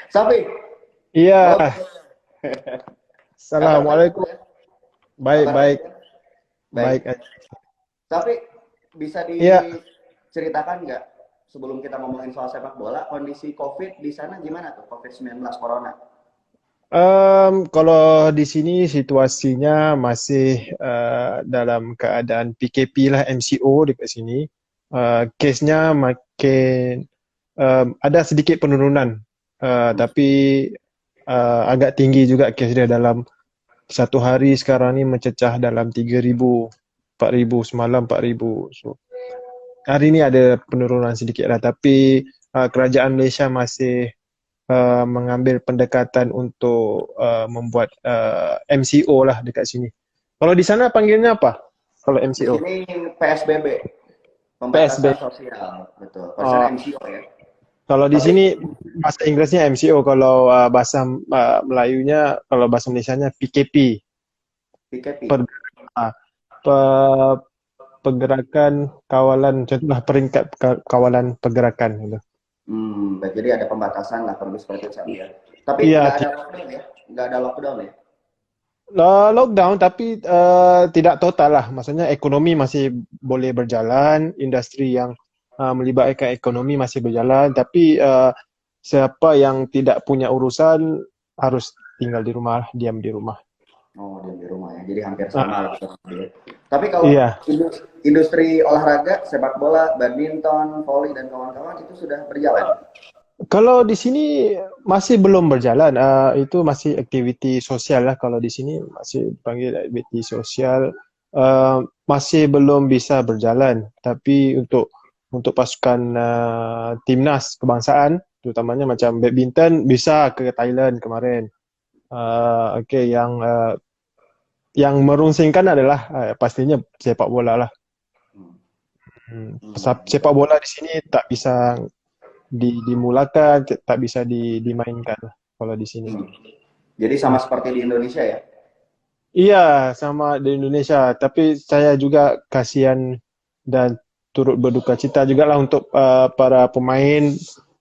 Safi, Iya, halo, kabar baik Bro assalamualaikum. ya? Baik, Kabar baik baik, ya? Baik. baik. Safi, bisa Iya, diceritakan nggak sebelum kita ngomongin soal sepak bola, kondisi COVID di sana gimana tuh? COVID-19 Corona. kalau di sini situasinya masih dalam keadaan PKP lah MCO dekat sini. Case-nya makin ada sedikit penurunan, Hmm. tapi agak tinggi juga case dia dalam satu hari sekarang ni mencecah dalam 3,000, 4,000 semalam 4,000. So hari ini ada penurunan sedikit lah, tapi kerajaan Malaysia masih mengambil pendekatan untuk membuat MCO lah dekat sini. Kalau di sana panggilnya apa? Kalau Di MCO? sini PSBB, PSB. pembatasan sosial, betul. Kalau sana Uh, MCO ya. kalau di Tapi sini bahasa Inggrisnya MCO, kalau bahasa Melayunya, kalau bahasa Malaysianya PKP. PKP. Per, uh, pe- Pergerakan kawalan, contohlah peringkat kawalan pergerakan gitu. Baik, jadi ada pembatasan lah kurang lebih seperti itu Safi ya. Tapi Iya, nggak ada lockdown ya? Nggak ada lockdown ya? lockdown tapi tidak total lah. Maksudnya ekonomi masih boleh berjalan, industri yang melibatkan ekonomi masih berjalan, tapi siapa yang tidak punya urusan harus tinggal di rumah, diam di rumah. Oh, diam di rumah ya. Jadi hampir sama lah Ah, kurang lebih ya. Tapi kalau iya. industri olahraga, sepak bola, badminton, voli dan kawan-kawan itu sudah berjalan. Kalau di sini masih belum berjalan, itu masih aktiviti sosial lah. Kalau di sini masih dipanggil aktiviti sosial, masih belum bisa berjalan. Tapi untuk pasukan timnas kebangsaan, terutamanya macam badminton, bisa ke Thailand kemarin. Okay, yang merunsingkan adalah pastinya sepak bola lah. Hmm. Sepak bola di sini tak bisa dimulakan, tak bisa dimainkan lah kalau di sini. Hmm. Jadi sama Hmm. seperti di Indonesia ya. Iya, sama di Indonesia. Tapi saya juga kasihan dan turut berduka cita juga lah untuk para pemain,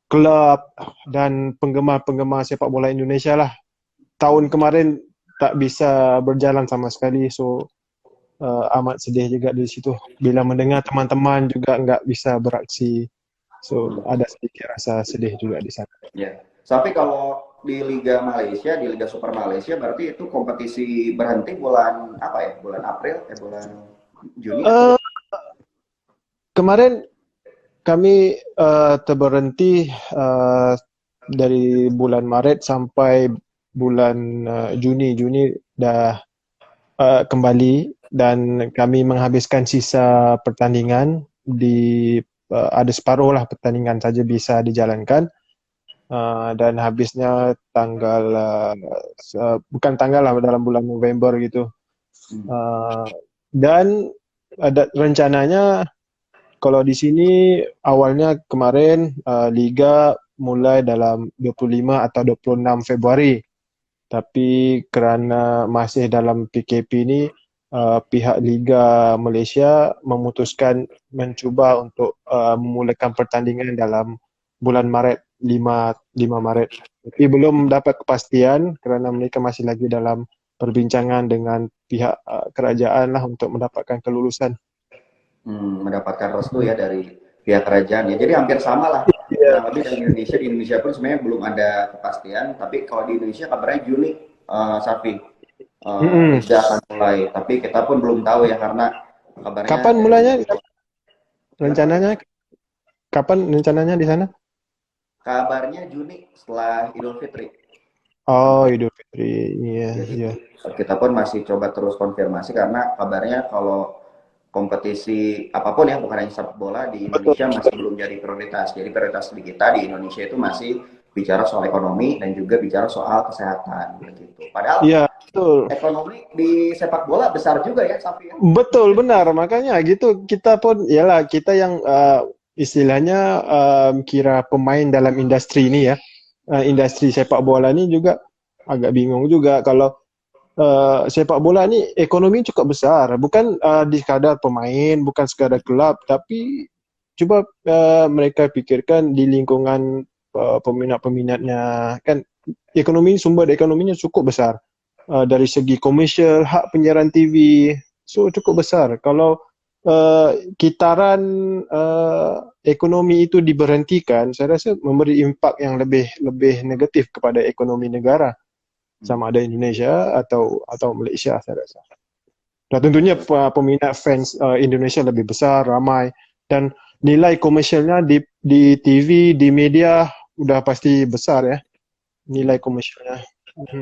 klub dan penggemar-penggemar sepak bola Indonesia lah. Tahun Hmm. kemarin tak bisa berjalan sama sekali, so amat sedih juga di situ. Bila mendengar teman-teman juga nggak bisa beraksi, so Hmm. ada sedikit rasa sedih juga di sana. Ya. Tapi kalau di Liga Malaysia, di Liga Super Malaysia, berarti itu kompetisi berhenti bulan apa ya? Bulan April, bulan Juni atau Eh, Kemarin kami terberhenti dari bulan Maret sampai bulan Juni. Juni dah kembali dan kami menghabiskan sisa pertandingan di ada separuh lah pertandingan saja bisa dijalankan. Dan habisnya tanggal bukan tanggal lah dalam bulan November gitu. Hmm. Uh, dan ada rencananya kalau di sini awalnya kemarin liga mulai dalam 25 atau 26 Februari. Tapi kerana masih dalam PKP ini pihak Liga Malaysia memutuskan mencuba untuk memulakan pertandingan dalam bulan Maret, 5 Maret. Tapi belum dapat kepastian kerana mereka masih lagi dalam perbincangan dengan pihak kerajaan lah untuk mendapatkan kelulusan. Mendapatkan restu ya dari pihak kerajaan ya. Jadi hampir sama lah Iya. kurang lebih dengan Indonesia. Di Indonesia pun sebenarnya belum ada kepastian, tapi kalau di Indonesia kabarnya Juni, Safi, Mm-mm. liga akan mulai. Tapi kita pun belum tahu ya karena kabarnya Kapan dari mulanya? gimana Safi? Rencananya kapan rencananya di sana? Kabarnya Juni setelah Idul Fitri. Oh, Idul Fitri. Iya, Jadi iya. kita pun masih coba terus konfirmasi karena kabarnya kalau kompetisi apapun ya bukan hanya sepak bola di Betul. Indonesia masih belum jadi prioritas. Jadi prioritas di kita di Indonesia itu masih bicara soal ekonomi dan juga bicara soal kesehatan begitu. Padahal Iya, betul. ekonomi di sepak bola besar juga ya, Safi ya. Betul, benar. Makanya gitu kita pun yalah kita yang istilahnya kira pemain dalam industri ini ya. Industri sepak bola ini juga agak bingung juga kalau sepak bola ini ekonomi cukup besar, bukan di sekadar pemain, bukan sekadar klub, tapi coba mereka pikirkan di lingkungan peminat-peminatnya. Kan sumber ekonominya cukup besar. Dari segi komersial, hak penyiaran TV, so cukup besar. Kalau kitaran ekonomi itu diberhentikan, saya rasa memberi impak yang lebih negatif kepada ekonomi negara, sama ada Indonesia atau Malaysia, saya rasa. Dan tentunya peminat fans Indonesia lebih besar, ramai, dan nilai komersialnya di TV, di media udah pasti besar ya, nilai komersialnya.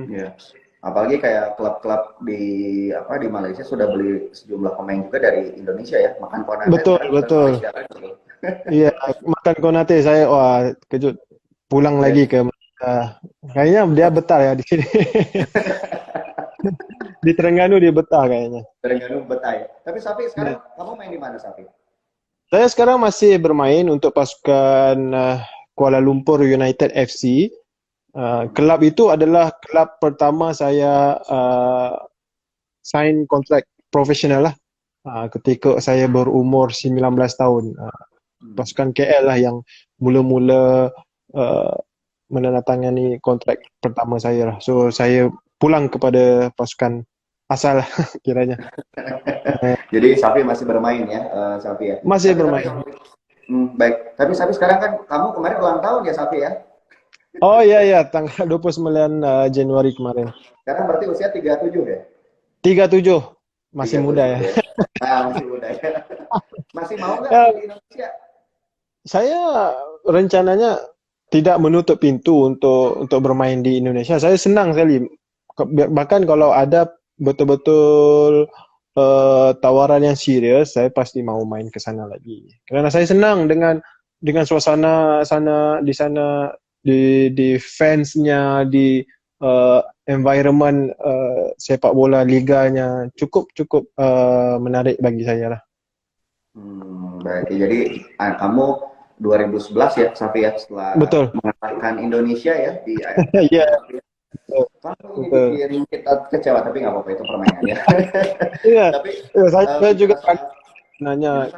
Ya. Apalagi kayak klub-klub di Malaysia sudah beli sejumlah pemain juga dari Indonesia ya. Makan Konate Betul, sekarang ke betul. Malaysia lagi loh. Iya, makan Konate saya wah kejut. Pulang lagi ke Malaysia. Kayaknya dia betah ya di sini. Di Terengganu dia betah kayaknya. Terengganu Betai. Tapi Safi sekarang kamu main di mana Safi? Saya sekarang masih bermain untuk pasukan Kuala Lumpur United FC. Kelab itu adalah kelab pertama saya sign kontrak profesional lah. Ketika saya berumur 19 tahun. Pasukan KL lah yang mula-mula menandatangani kontrak pertama saya lah. So saya pulang kepada pasukan asal kiranya. Jadi Safi masih bermain ya, Safi ya. Masih bermain. Baik. Tapi Safi sekarang kan kamu kemarin ulang tahun ya Safi ya? Oh iya tanggal 29 Januari kemarin. Sekarang berarti usia 37 ya? 37. Masih 37 muda ya. Masih muda ya. Masih mau nggak di Indonesia? Saya rencananya tidak menutup pintu untuk bermain di Indonesia. Saya senang sekali. Bahkan kalau ada betul-betul tawaran yang serius, saya pasti mau main ke sana lagi. Karena saya senang dengan suasana sana di sana, di fansnya, di environment sepak bola liganya cukup menarik bagi saya lah. Berarti jadi kamu 2011 ya Safi ya, setelah mengalahkan Indonesia ya di Iya. Kamu bikin kita kecewa, tapi nggak apa-apa, itu permainan ya. Iya. Tapi saya juga nanya,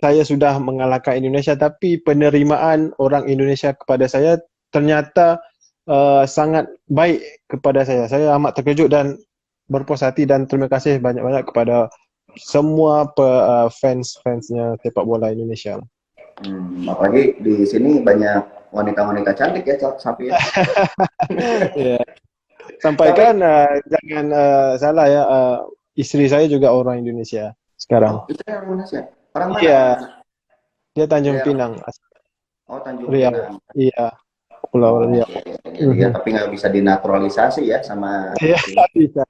saya sudah mengalahkan Indonesia, tapi penerimaan orang Indonesia kepada saya ternyata sangat baik kepada saya. Saya amat terkejut dan berpuas hati dan terima kasih banyak-banyak kepada semua fansnya sepak bola Indonesia. Apalagi di sini banyak wanita-wanita cantik ya, Safi ya. Yeah. Sampaikan jangan salah ya, istri saya juga orang Indonesia sekarang. Oh, istri orang Indonesia. Orang mana? Iya. Dia Tanjung Pinang. Oh, Tanjung Riau. Pinang. Iya. Pulau Riau. Ya, tapi nggak bisa dinaturalisasi ya sama. Iya, bisa.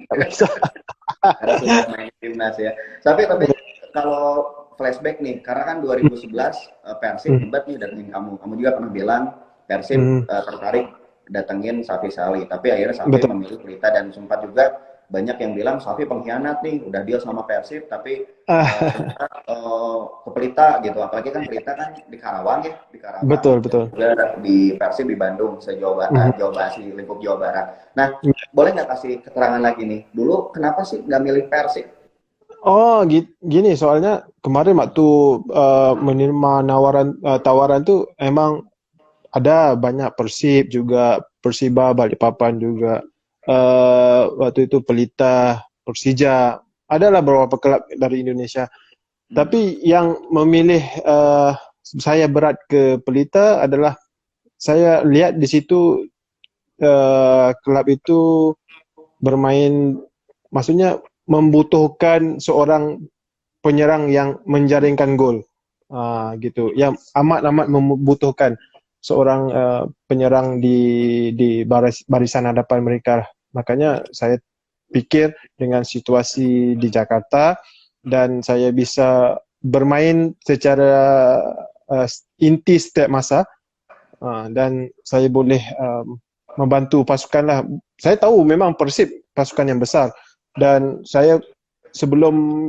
Harus main timnas ya. Tapi kalau flashback nih, karena kan 2011 Persib hebat nih datengin kamu. Kamu juga pernah bilang Persib tertarik datengin Safi Sali. Tapi akhirnya Safi memilih Pelita, dan sempat juga banyak yang bilang Safi pengkhianat nih, udah deal sama Persib tapi ke Pelita gitu. Apalagi kan Pelita kan di Karawang ya, di Karawang. Betul. Juga di Persib di Bandung, se-Jawa Barat, lingkup Jawa Barat. Nah, boleh nggak kasih keterangan lagi nih, dulu kenapa sih nggak milih Persib? Oh, gini soalnya kemarin waktu menerima tawaran tuh emang ada banyak Persib juga, Persiba, Balikpapan juga. Waktu itu Pelita, Persija, adalah beberapa klub dari Indonesia. Tapi yang memilih saya berat ke Pelita adalah saya lihat di situ klub itu bermain, maksudnya membutuhkan seorang penyerang yang menjaringkan gol, gitu. Yang amat membutuhkan seorang penyerang di barisan hadapan mereka. Makanya saya pikir dengan situasi di Jakarta dan saya bisa bermain secara inti setiap masa, dan saya boleh membantu pasukan lah. Saya tahu memang Persib pasukan yang besar, dan saya sebelum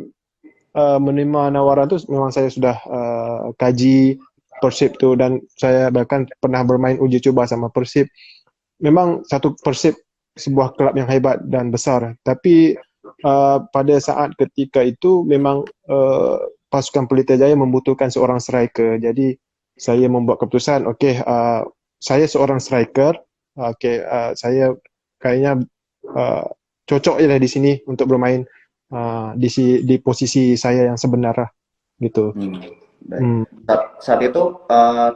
menerima nawaran itu memang saya sudah kaji Persib tu, dan saya bahkan pernah bermain uji coba sama Persib. Memang satu Persib sebuah klub yang hebat dan besar, tapi pada saat ketika itu memang pasukan Pelita Jaya membutuhkan seorang striker. Jadi saya membuat keputusan, okey, saya seorang striker. Oke, saya kayaknya uh, cocok ya di sini untuk bermain di posisi saya yang sebenar lah, gitu. Hmm, baik. Hmm. Saat itu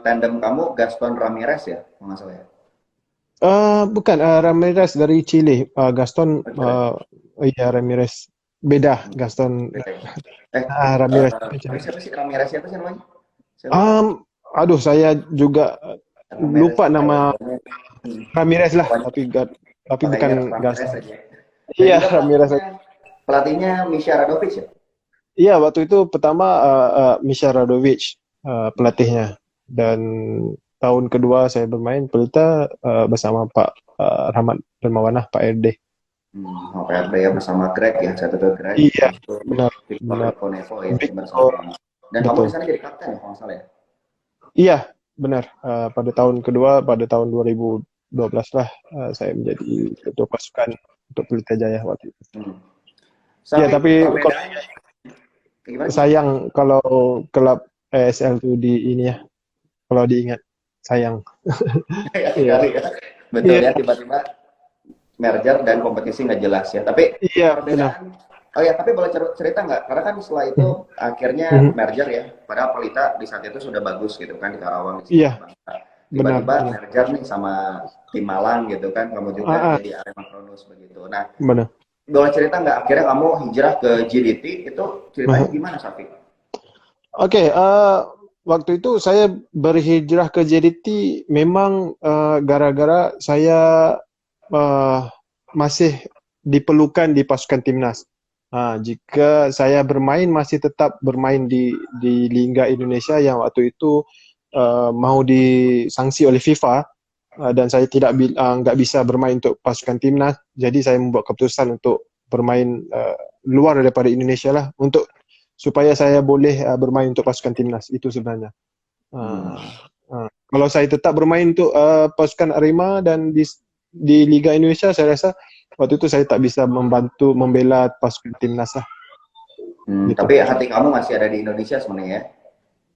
tandem kamu Gaston Ramirez ya, kalau nggak salah ya? Bukan, Ramirez dari Chile. Gaston, Ramirez. iya Ramirez. Beda, Hmm, Gaston. beda ya. Eh, Ramirez. tapi siapa sih Ramirez siapa sih namanya? Saya lupa. Aduh, saya juga Ramirez lupa apa ya? nama Pokoknya, hmm, Ramirez lah, pokoknya tapi pakainya bukan Ramirez Gaston. aja. Dan Iya, juga Ramirez. pelatihnya Misha Radovic ya? Iya, waktu itu pertama Misha Radovic pelatihnya, dan tahun kedua saya bermain pelita bersama Pak Rahmat Dermawanah, Pak RD. Apa ya bersama Greg ya, satu tuh Greg, Iya, itu benar, Victor benar. Conevo ya Victor, bersama. Dan kamu di betul. sana jadi kapten ya, kalau nggak salah ya? Iya, benar. Pada tahun kedua, pada tahun 2012 lah, saya menjadi ketua pasukan untuk Pelita Jaya waktu itu. Iya, Tapi tapi kalau perbedaannya gimana? sayang kalau klub ESL itu di ini ya, kalau diingat sayang. Ya Iya, sekali ya, betul iya, ya, tiba-tiba merger dan kompetisi nggak jelas ya. Tapi iya, benar. perbedaan, oh ya, tapi boleh cerita nggak? Karena kan setelah itu Mhm, akhirnya mhm. merger ya. Padahal Pelita di saat itu sudah bagus gitu kan di Karawang di Iya, Semarang Bangsa. benar, Tiba-tiba benar. merger nih sama tim Malang gitu kan, kamu juga Ah, ah, jadi Arema Kronus begitu. Nah, benar. boleh cerita nggak akhirnya kamu hijrah ke GDT itu ceritanya Mhm. gimana Safi? Oke, waktu itu saya berhijrah ke JDT memang gara-gara saya eh, masih diperlukan di pasukan timnas. Jika saya bermain masih tetap bermain di Liga Indonesia yang waktu itu mau disanksi oleh FIFA, dan saya nggak bisa bermain untuk pasukan timnas, jadi saya membuat keputusan untuk bermain luar daripada Indonesia lah, untuk supaya saya boleh bermain untuk pasukan timnas itu sebenarnya. Hmm. Kalau saya tetap bermain untuk pasukan Arema dan di Liga Indonesia, saya rasa waktu itu saya tak bisa membantu membela pasukan timnas lah, gitu. Tapi hati kamu masih ada di Indonesia sebenarnya ya?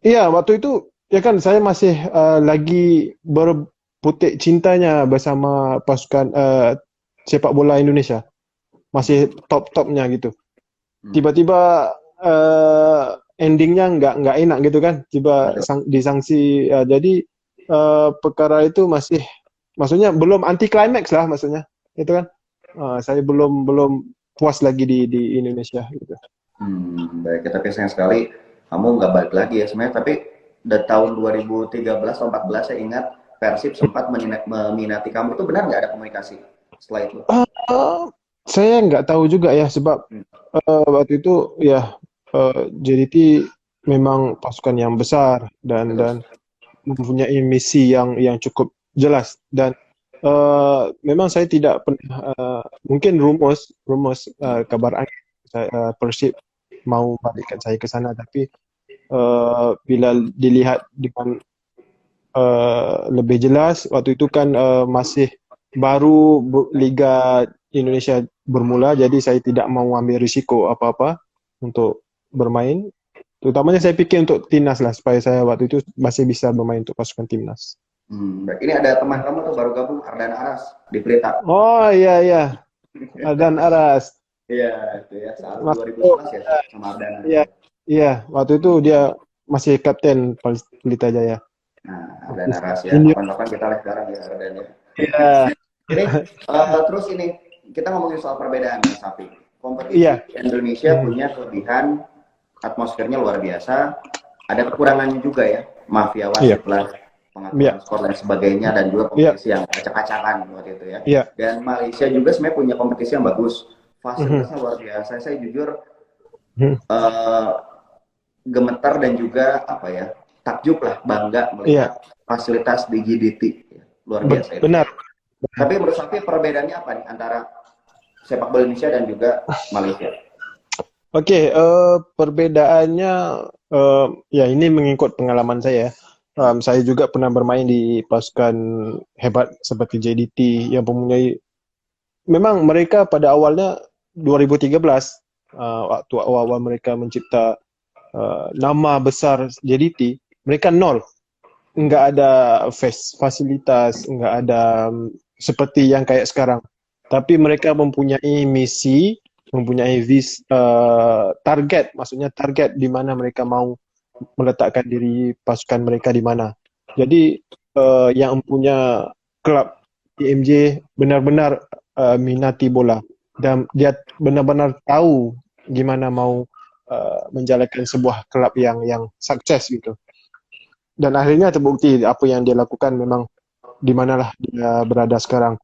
Iya, waktu itu ya kan saya masih lagi berputik cintanya bersama pasukan sepak bola Indonesia, masih top-topnya gitu. Hmm. Tiba-tiba endingnya nggak enak gitu kan, tiba Betul. disanksi, jadi perkara itu maksudnya belum anti climax lah, maksudnya itu kan. Saya belum puas lagi di Indonesia gitu. Baik, tapi sayang sekali kamu nggak balik lagi ya sebenarnya. Tapi dari tahun 2013 atau 14 saya ingat Persib sempat meminati kamu, itu benar nggak ada komunikasi setelah itu? Saya nggak tahu juga ya, sebab Hmm. waktu itu ya JDT memang pasukan yang besar dan Betul. mempunyai misi yang cukup jelas, dan memang saya tidak pernah, mungkin rumus kabar angin Persib mau balikkan saya ke sana, tapi bila dilihat dengan lebih jelas, waktu itu kan masih baru Liga Indonesia bermula, jadi saya tidak mau ambil risiko apa-apa untuk bermain. Terutamanya saya pikir untuk timnas lah, supaya saya waktu itu masih bisa bermain untuk pasukan timnas. Baik. Ini ada teman kamu tuh baru gabung, Ardan Aras di Pelita. Oh iya, iya, dan Aras Iya, itu ya saat masuk. 2011 ya sama Ardan Aras Iya, ya. iya, waktu itu dia masih kapten Pelita Jaya. Nah, Ardan Aras ya, Junior. kapan-kapan kita live bareng ya Ardan ya. Iya, Ini terus ini kita ngomongin soal perbedaan nih Safi. Kompetisi iya. Indonesia punya kelebihan, atmosfernya luar biasa. Ada kekurangannya juga ya, mafia Iya, wasit lah, iya, pengaturan skor dan sebagainya, dan juga iya, kompetisi yang acak-acakan waktu itu ya. iya. Dan Malaysia juga sebenarnya punya kompetisi yang bagus, Mhm, fasilitasnya luar biasa. Saya jujur mhm. eh, gemetar dan juga apa ya, takjub lah, bangga Iya, melihat fasilitas di GDT, luar biasa itu. benar. Tapi menurut saya perbedaannya apa nih antara sepak bola Indonesia dan juga Malaysia? Oke, perbedaannya ya ini mengikut pengalaman saya. Saya juga pernah bermain di pasukan hebat seperti JDT yang mempunyai, memang mereka pada awalnya 2013, waktu awal-awal mereka mencipta nama besar JDT, mereka nol. nggak ada fasilitas, nggak ada seperti yang kayak sekarang. Tapi mereka mempunyai misi, mempunyai target, maksudnya target di mana mereka mau meletakkan diri pasukan mereka di mana. Jadi yang punya klub IMJ benar-benar minati bola dan dia benar-benar tahu gimana mau menjalankan sebuah klub yang sukses gitu. Dan akhirnya terbukti apa yang dia lakukan memang di manalah dia berada sekarang.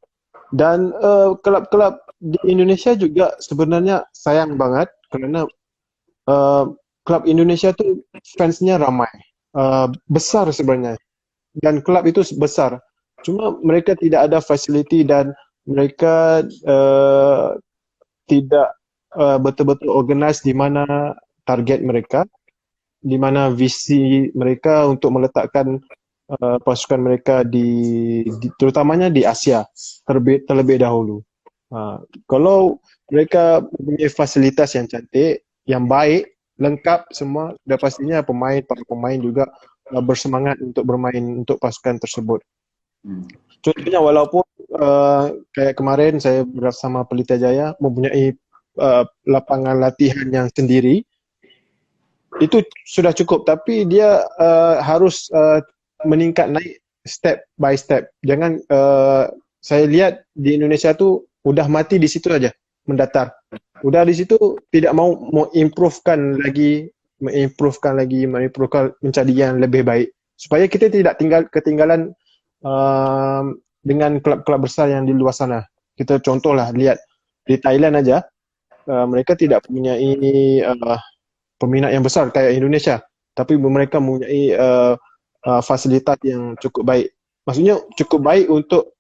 Dan klub-klub di Indonesia juga sebenarnya sayang banget kerana klub Indonesia tu fansnya ramai, besar sebenarnya. Dan klub itu besar. Cuma mereka tidak ada fasiliti dan mereka tidak betul-betul organize di mana target mereka, di mana visi mereka untuk meletakkan pasukan mereka terutamanya di Asia terlebih dahulu. Kalau mereka mempunyai fasilitas yang cantik, yang baik, lengkap semua, dan pastinya para pemain juga bersemangat untuk bermain untuk pasukan tersebut. Contohnya walaupun kayak kemarin saya bersama Pelita Jaya mempunyai lapangan latihan yang sendiri, itu sudah cukup, tapi dia harus meningkat naik step by step. Jangan saya lihat di Indonesia tu udah mati di situ aja, mendatar. Udah di situ tidak mau improvekan lagi, mencari yang lebih baik supaya kita tidak ketinggalan dengan klub-klub besar yang di luar sana. Kita contohlah lihat di Thailand aja, mereka tidak mempunyai peminat yang besar kayak Indonesia, tapi mereka mempunyai fasilitas yang cukup baik. Maksudnya cukup baik untuk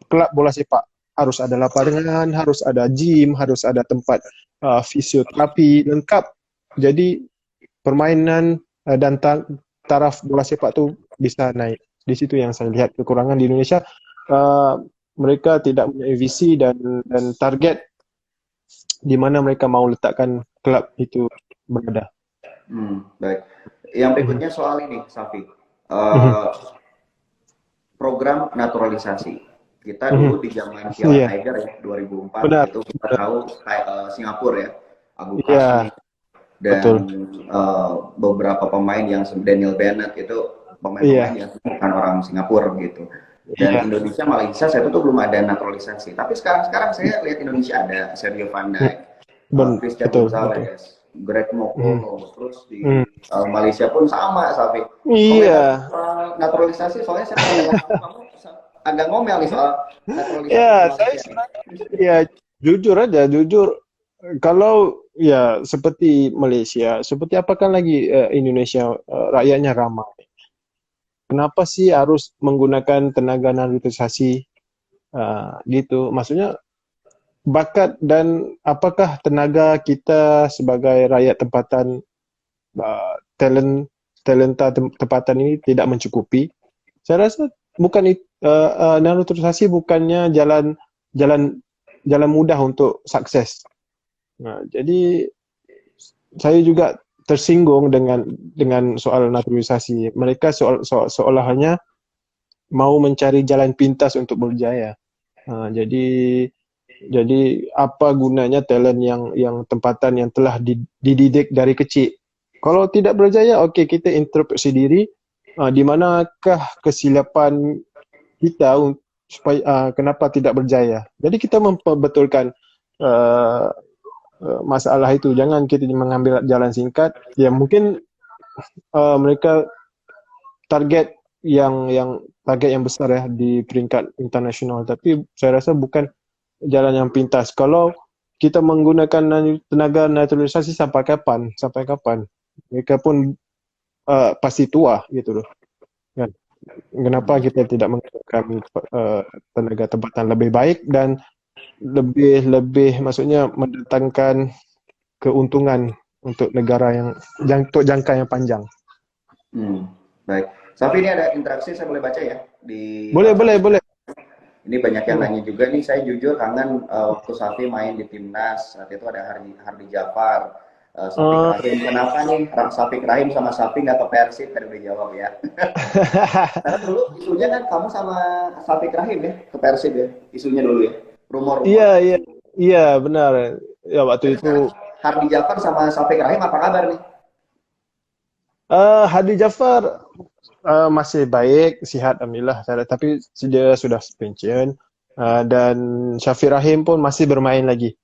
klub bola sepak. Harus ada lapangan, harus ada gym, harus ada tempat fisioterapi lengkap. Jadi permainan dan taraf bola sepak tu bisa naik. Di situ yang saya lihat kekurangan di Indonesia. Mereka tidak mempunyai visi dan target di mana mereka mau letakkan klub itu berada. Baik. Yang berikutnya soal ini, Safi. Program naturalisasi. Kita dulu di zaman Piala Tiger ya, 2004. Benar. Itu kita tahu Singapura ya, Abu Kasmi dan beberapa pemain yang Daniel Bennett itu pemain-pemain yang bukan orang Singapura gitu. Dan Indonesia, Malaysia saya itu belum ada naturalisasi. Tapi sekarang saya lihat Indonesia ada Sergio Van Dijk, Christian Gonzalez, Greg Mokolo, terus di Malaysia pun sama, Safi. Iya. Naturalisasi soalnya saya kamu agak ngomel nih soal naturalisasi. Ya, saya sebenarnya jujur kalau ya seperti Malaysia, seperti apakah lagi Indonesia rakyatnya ramai. Kenapa sih harus menggunakan tenaga naturalisasi gitu? Maksudnya bakat dan apakah tenaga kita sebagai rakyat tempatan, talenta tempatan ini tidak mencukupi? Saya rasa bukan naturalisasi bukannya jalan mudah untuk sukses. Nah, jadi saya juga tersinggung dengan soal naturalisasi. Mereka seolah hanya mau mencari jalan pintas untuk berjaya. Jadi apa gunanya talent yang tempatan yang telah dididik dari kecil? Kalau tidak berjaya, okey, kita introspeksi diri. Di manakah kesilapan kita supaya kenapa tidak berjaya? Jadi kita memperbetulkan masalah itu. Jangan kita mengambil jalan singkat. Ya mungkin mereka target yang besar ya di peringkat internasional, tapi saya rasa bukan jalan yang pintas. Kalau kita menggunakan tenaga naturalisasi sampai kapan? Mereka pun pasti tua gitu loh. Kan? Kenapa kita tidak menggunakan tenaga tempatan lebih baik dan lebih maksudnya mendatangkan keuntungan untuk negara yang untuk jangka yang panjang. Baik. Safi, ini ada interaksi, saya boleh baca ya di. Boleh. Ini banyak yang nanya juga nih. Saya jujur kangen waktu Safi main di timnas. Saat itu ada Hardi Jafar, Safik Rahim. Kenapa nih Safik Rahim sama Safik nggak ke Persib? Tadi udah jawab ya. Karena dulu isunya kan kamu sama Safik Rahim ya ke Persib ya. Isunya dulu ya. Iya, Rumor-rumor. iya, iya benar. Ya waktu Tapi itu sekarang Hardi Jafar sama Safik Rahim apa kabar nih? Hadi Jafar masih baik, sehat alhamdulillah. Tapi dia sudah pensiun. Dan Syafi Rahim pun masih bermain lagi.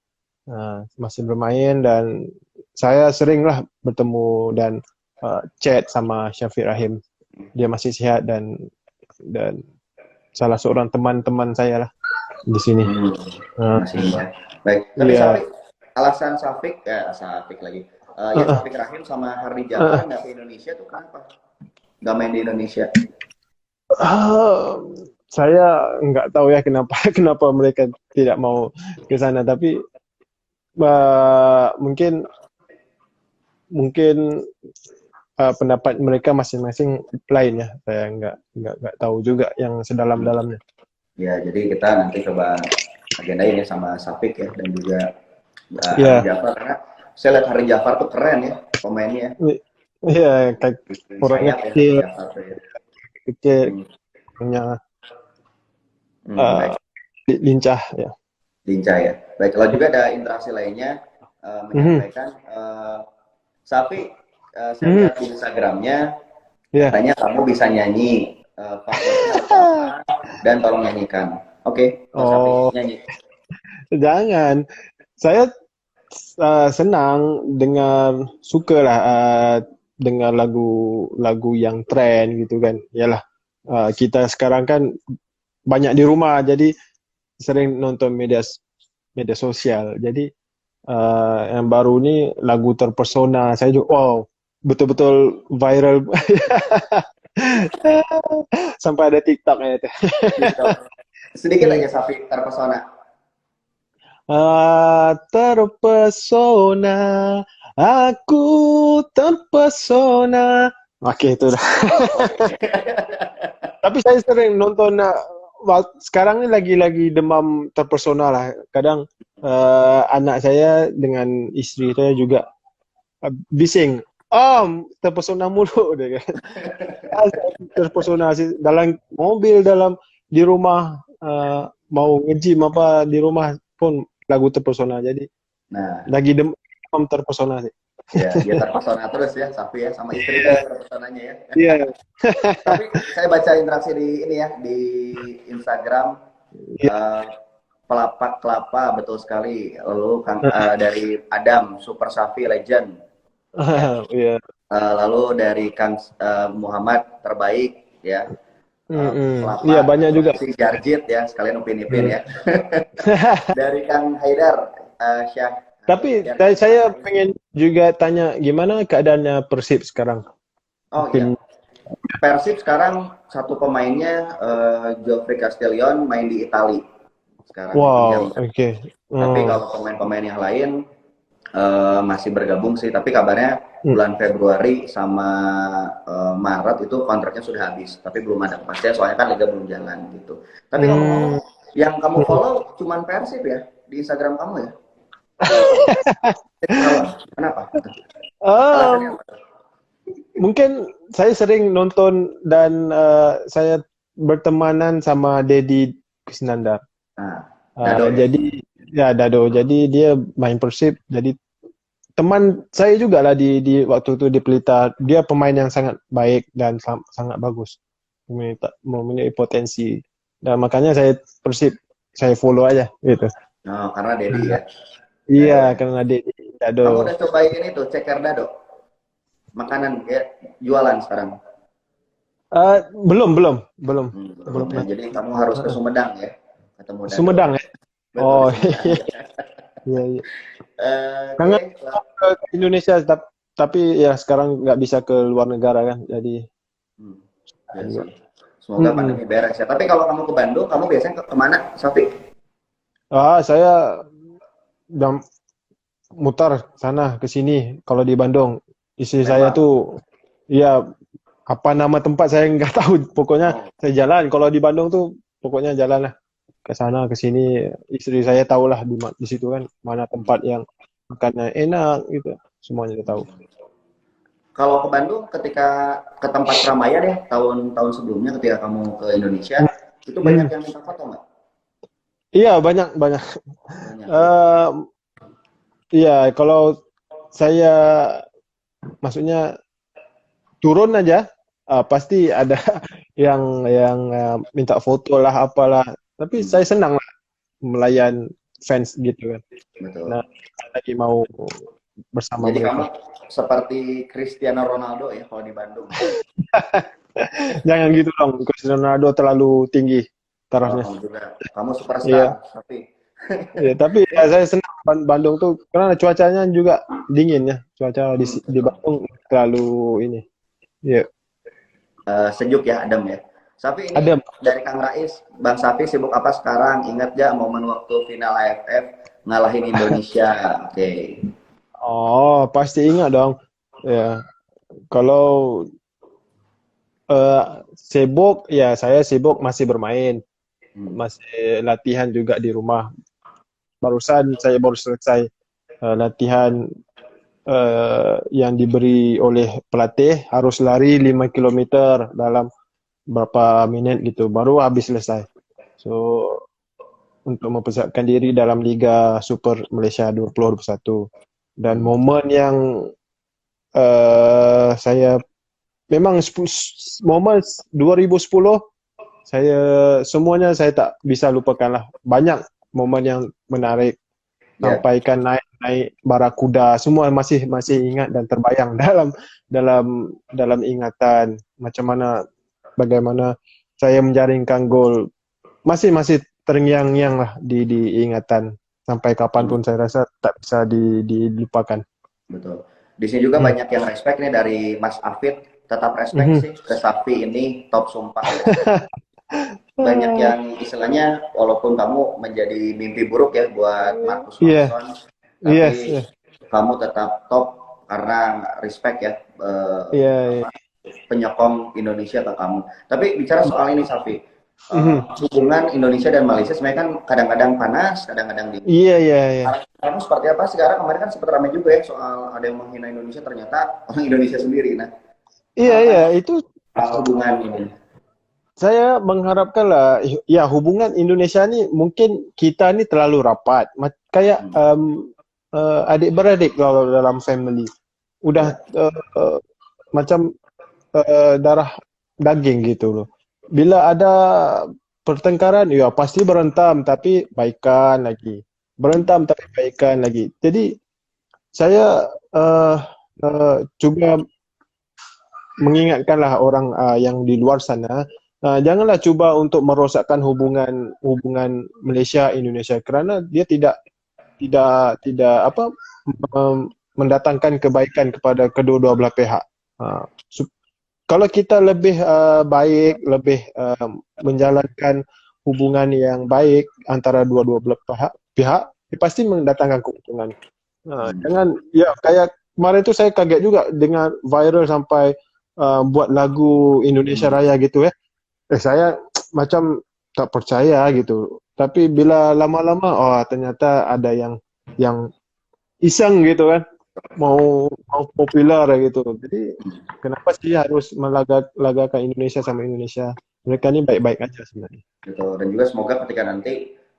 Masih bermain dan saya seringlah bertemu dan chat sama Syafi Rahim. Dia masih sehat dan salah seorang teman-teman saya lah di sini. Masih baik. Baik. Tapi Iya. Safik, alasan Safik ya Safik lagi. Ya Safik Rahim sama Hardi Jafar nggak ke Indonesia tuh kenapa? Nggak main di Indonesia. Saya nggak tahu ya kenapa kenapa mereka tidak mau ke sana, tapi mungkin pendapat mereka masing-masing lain ya. Saya nggak tahu juga yang sedalam-dalamnya. Ya, jadi kita nanti coba agendain ya sama Safik ya dan juga Iya. Hardi Jafar karena saya lihat Hardi Jafar tuh keren ya pemainnya. Iya, kayak orangnya Sayap ya kecil, Hardi Jafar tuh ya. punya Baik. lincah ya. Lincah ya. Baik, kalau juga ada interaksi lainnya menyampaikan Safi, saya lihat di Instagramnya katanya kamu bisa nyanyi favoritnya apa dan tolong nyanyikan. Oke, Safi nyanyi. Jangan. Saya senang suka lah dengar lagu yang tren gitu kan. Yalah, kita sekarang kan banyak di rumah, jadi sering nonton media sosial. Jadi yang baru ini lagu Terpesona, saya juga wow, betul-betul viral. Sampai ada TikTok ya itu. Sedikit aja Safi, Terpesona. Terpesona, aku terpesona. Oke, itu dah. Tapi saya sering nonton. Sekarang ini lagi demam Terpesona lah. Kadang anak saya dengan istri saya juga bising. Terpesona mulu deh kan. Terpesona sih dalam mobil, di rumah, mau nge-gym apa di rumah pun lagu Terpesona. Jadi lagi demam Terpesona sih. Ya, dia terpesona terus ya, Safi ya, sama istri dia terpesonanya ya. Iya. Tapi saya baca interaksi di ini ya, di Instagram, pelapak kelapa betul sekali. Lalu dari Adam, Super Safi Legend. Iya. Lalu dari Kang Muhammad terbaik ya. Pelapa, iya banyak juga. Si Jarjit ya, sekalian upin-ipin ya. Dari Kang Haidar, Syah. Tapi saya pengen juga tanya gimana keadaannya Persib sekarang? Oh iya. Persib sekarang satu pemainnya Geoffrey Castellion main di Italia sekarang. Wow, oke. Tapi kalau pemain-pemain yang lain masih bergabung sih. Tapi kabarnya bulan Februari sama Maret itu kontraknya sudah habis. Tapi belum ada kepastian soalnya kan liga belum jalan gitu. Tapi ngomong-ngomong, yang kamu follow cuman Persib ya di Instagram kamu ya? Kenapa? Mungkin saya sering nonton dan saya bertemanan sama Dedi Kusnandar. Dado, jadi ya Dado. Jadi dia main Persib. Jadi teman saya juga lah di waktu itu di Pelita. Dia pemain yang sangat baik dan sangat bagus. Memiliki potensi. Dan makanya saya Persib, saya follow aja gitu. Karena Dedi ya. Iya, karena Dado. Kamu udah cobain ini tuh, ceker Dado? Makanan ya, jualan sekarang? Belum. Ya, jadi kamu harus ke Sumedang ya, ketemu Dado. Sumedang ya? Oh, iya. Kangen ke Indonesia, tapi ya sekarang nggak bisa ke luar negara kan, jadi. Ya, semoga pandemi beres ya. Tapi kalau kamu ke Bandung, kamu biasanya kemana, Safi? Saya mutar sana ke sini. Kalau di Bandung, istri saya tuh, ya apa nama tempat saya nggak tahu. Pokoknya saya jalan. Kalau di Bandung tuh, pokoknya jalan lah ke sana ke sini. Istri saya tahulah di situ kan mana tempat yang makannya enak gitu. semuanya udah tahu. Kalau ke Bandung, ketika ke tempat keramaian ya, tahun-tahun sebelumnya ketika kamu ke Indonesia, itu banyak Hmm. yang minta foto nggak? Iya, banyak banyak. Banyak ya. Eh, Iya, kalau saya maksudnya turun aja, pasti ada yang minta foto lah apalah. Tapi Hmm, saya senang lah melayan fans gitu kan. Nah, betul. lagi mau bersama Jadi kamu mereka. seperti Cristiano Ronaldo ya kalau di Bandung. Jangan gitu dong, Cristiano Ronaldo terlalu tinggi Oh, tarafnya. kamu juga. Kamu superstar, Iya, tapi iya. Tapi ya saya senang Bandung tuh karena cuacanya juga dingin ya. Cuaca di betul. Bandung terlalu ini. Iya, Sejuk ya, adem ya. Tapi ini ada. dari Kang Rais, Bang Safi sibuk apa sekarang? Ingat gak momen waktu final AFF ngalahin Indonesia? Oke. Oh, pasti ingat dong. Ya, kalau sibuk, ya saya sibuk masih bermain, Hmm. masih latihan juga di rumah. Barusan saya baru selesai latihan yang diberi oleh pelatih, harus lari 5 kilometer dalam berapa menit gitu, baru habis selesai. So, untuk mempersiapkan diri dalam Liga Super Malaysia 2021. Dan Hmm. momen yang saya memang momen 2010 saya semuanya saya tak bisa lupakan lah. Banyak momen yang menarik, Ya, sampaikan naik barakuda, semua masih masih ingat dan terbayang dalam ingatan macam mana bagaimana saya menjaringkan gol, masih masih terngiang-ngiang lah di ingatan sampai kapanpun, saya rasa tak bisa dilupakan. betul. Di sini juga Hmm. banyak yang respect nih dari Mas Afid. Tetap respect Mhm. sih ke Safi ini top sumpah ya. Banyak yang istilahnya walaupun kamu menjadi mimpi buruk ya buat Marcus Iya, Rashford, yes, tapi iya, kamu tetap top karena respect ya, iya, iya. apa, penyokong Indonesia ke kamu. Tapi bicara soal ini Safi, Mhm. hubungan Indonesia dan Malaysia sebenarnya kan kadang-kadang panas, kadang-kadang dingin. Iya, iya, iya. Kamu seperti apa sekarang? Kemarin kan sempat ramai juga ya soal ada yang menghina Indonesia, ternyata orang Indonesia sendiri. Nah, Iya, iya, harapannya itu hubungan ini. saya mengharapkan lah, ya hubungan Indonesia ni mungkin kita ni terlalu rapat, kayak Hmm. adik-beradik kalau dalam family. Udah Ya, macam darah daging gitu loh. Bila ada pertengkaran, ya pasti berentam tapi baikan lagi. Berentam tapi baikan lagi. Jadi saya coba mengingatkanlah orang yang di luar sana, janganlah cuba untuk merosakkan hubungan hubungan Malaysia Indonesia, kerana dia tidak apa mendatangkan kebaikan kepada kedua-dua belah pihak. Uh, Kalau kita lebih baik, lebih menjalankan hubungan yang baik antara dua-dua belah pihak, dia pasti mendatangkan keuntungan. Jangan ya kayak kemarin itu saya kaget juga dengan viral sampai buat lagu Indonesia Raya gitu ya. Saya macam tak percaya gitu. Tapi bila lama-lama, oh ternyata ada yang iseng gitu kan, mau populer gitu. Jadi kenapa sih harus melagakan Indonesia sama Indonesia? Mereka ini baik-baik aja sebenarnya. gitu. Dan juga semoga ketika nanti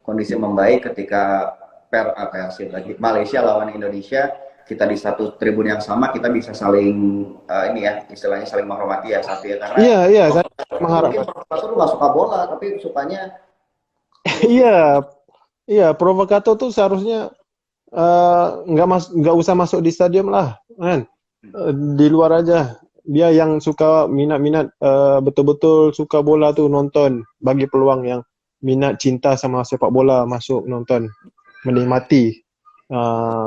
kondisi membaik, ketika Persib lagi Malaysia lawan Indonesia, kita di satu tribun yang sama, kita bisa saling ini ya, istilahnya saling menghormati ya Safi ya. Karena Iya, iya, saya mungkin mengharapkan. provokator nggak suka bola, tapi sukanya Iya, rusuh. iya, provokator tuh seharusnya nggak usah masuk di stadium lah, kan? Di luar aja. Dia yang suka minat-minat betul-betul suka bola tuh nonton, bagi peluang yang minat cinta sama sepak bola masuk nonton, menikmati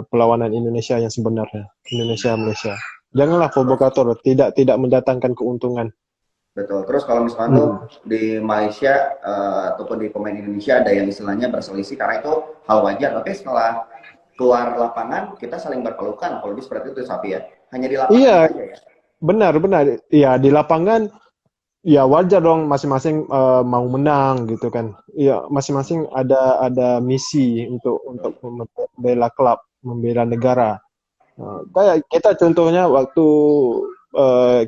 perlawanan Indonesia yang sebenarnya, Indonesia Malaysia. Janganlah Terus, provokator, tidak mendatangkan keuntungan. betul. Terus kalau misalnya tuh Hmm. di Malaysia ataupun di pemain Indonesia ada yang istilahnya berselisih karena itu hal wajar. Tapi setelah keluar lapangan kita saling berpelukan. Kalau seperti itu Safi ya. Hanya di lapangan Iya, saja ya. benar. Ya di lapangan ya wajar dong, masing-masing mau menang gitu kan. Ya masing-masing ada misi untuk membela klub, membela negara. Kayak kita contohnya waktu uh,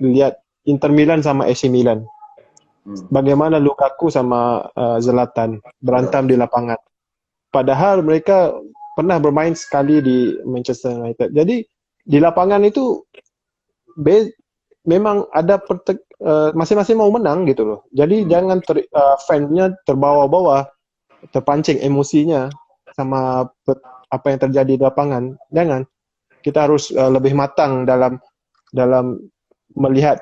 lihat Inter Milan sama AC Milan. Bagaimana Lukaku sama Zlatan berantem di lapangan. Padahal mereka pernah bermain sekali di Manchester United. Jadi di lapangan itu memang ada masing-masing mau menang gitu loh. Jadi jangan fan-nya terbawa-bawa, terpancing emosinya sama apa yang terjadi di lapangan. Jangan. Kita harus lebih matang dalam melihat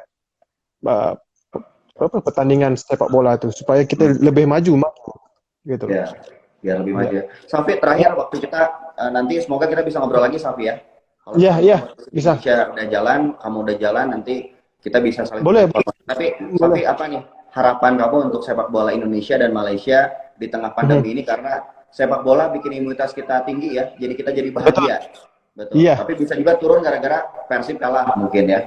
pertandingan sepak bola itu supaya kita lebih maju gitu. Ya, biar lebih maju. Safi, terakhir waktu kita nanti semoga kita bisa ngobrol lagi, Safi ya. Kalau bisa. Indonesia udah jalan, kamu udah jalan, nanti kita bisa saling boleh. Tapi Safi, apa nih harapan kamu untuk sepak bola Indonesia dan Malaysia di tengah pandemi ini, karena sepak bola bikin imunitas kita tinggi ya, jadi kita jadi bahagia. Betul. Iya. Tapi bisa juga turun gara-gara Persib kalah mungkin ya.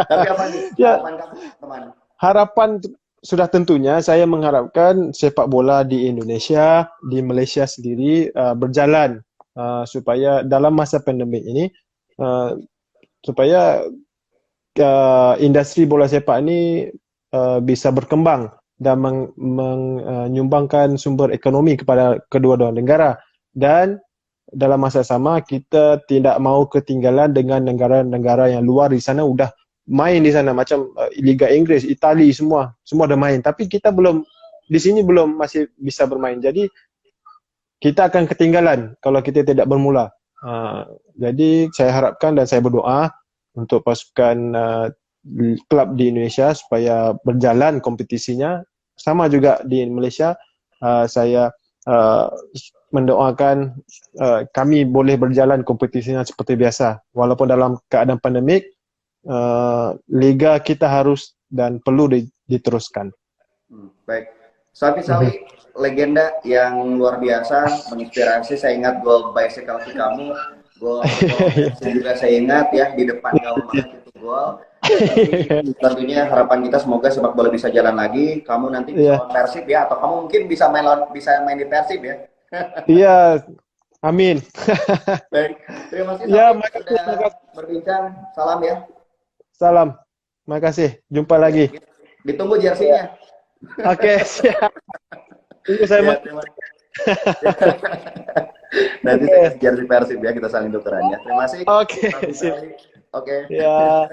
Tapi apa nih harapan kamu, teman? Harapan sudah tentunya saya mengharapkan sepak bola di Indonesia, di Malaysia sendiri berjalan supaya dalam masa pandemik ini supaya industri bola sepak ini bisa berkembang dan menyumbangkan sumber ekonomi kepada kedua-dua negara, dan dalam masa sama kita tidak mau ketinggalan dengan negara-negara yang luar di sana udah main di sana, macam Liga Inggris, Itali, semua udah main, tapi kita belum di sini, belum masih bisa bermain. Jadi kita akan ketinggalan kalau kita tidak bermula. Jadi saya harapkan dan saya berdoa untuk pasukan klub di Indonesia supaya berjalan kompetisinya. Sama juga di Malaysia, saya mendoakan kami boleh berjalan kompetisinya seperti biasa. Walaupun dalam keadaan pandemik, liga kita harus dan perlu diteruskan. Baik. Safi Salih, legenda yang luar biasa, menginspirasi. Saya ingat gol bicycle kamu, gol juga saya ingat ya, di depan gawang itu gol. Tentunya harapan kita semoga sepak bola bisa jalan lagi. Kamu nanti bisa Persib ya, atau kamu mungkin bisa main di Persib ya. Iya, amin. Baik, terima kasih sudah berbincang. Salam ya. Salam, makasih. Jumpa lagi. Ditunggu jersey-nya. Oke, siap. Tunggu saya. Nanti saya jersey Persib ya, kita saling tukeran ya. Terima kasih. Oke. Oke. Ya.